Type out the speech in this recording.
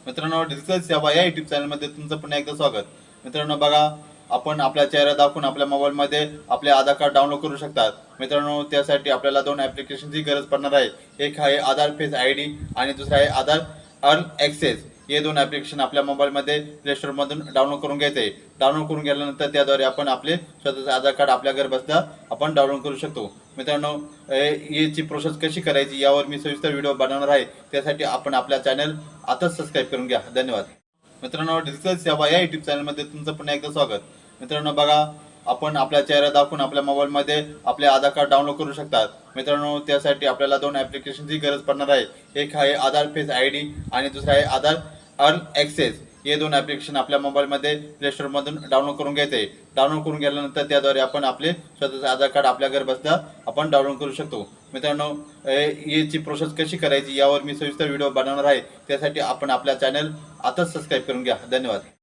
मित्रांनो, डिजिटल सेवा या युट्यूब चॅनलमध्ये तुमचं पुन्हा एकदा स्वागत. मित्रांनो बघा, आपण आपला चेहरा दाखवून आपल्या मोबाईलमध्ये आपले आधार कार्ड डाउनलोड करू शकतात. मित्रांनो, त्यासाठी आपल्याला दोन ॲप्लिकेशनची गरज पडणार आहे. एक आहे आधार फेस ID आणि दुसरा आहे आधार अर्न ॲक्सेस. हे दोन ॲप्लिकेशन आपल्या मोबाईलमध्ये प्ले स्टोअरमधून डाउनलोड करून घ्यायचे. डाउनलोड करून गेल्यानंतर त्याद्वारे आपण आपले स्वतःचे आधार कार्ड आपल्या घर बसल्या आपण डाउनलोड करू शकतो. मित्रांनो, याची प्रोसेस कशी करायची यावर मी सविस्तर व्हिडिओ बनवणार आहे. त्यासाठी आपण आपल्या चॅनल आताच सबस्क्राईब करून घ्या. धन्यवाद. मित्रांनो, डिजिटल सेवा या युट्यूब चॅनलमध्ये तुमचं पुन्हा एकदा स्वागत. मित्रांनो बघा, आपण आपला चेहरा दाखवून आपल्या मोबाईलमध्ये आपले आधार कार्ड डाउनलोड करू शकतात. मित्रांनो, त्यासाठी आपल्याला दोन ॲप्लिकेशनची गरज पडणार आहे. एक आहे आधार फेस ID आणि दुसरा आहे आधार अर्न ॲक्सेस. हे दोन ॲप्लिकेशन आपल्या मोबाईलमध्ये प्ले स्टोअरमधून डाउनलोड करून घ्यायचे. डाउनलोड करून गेल्यानंतर त्याद्वारे आपण आपले स्वतःचे आधार कार्ड आपल्या घर बसल्या आपण डाउनलोड करू शकतो. मित्रांनो, याची प्रोसेस कशी करायची यावर मी सविस्तर व्हिडिओ बनवणार आहे. त्यासाठी आपण आपल्या चॅनल आताच सबस्क्राईब करून घ्या. धन्यवाद.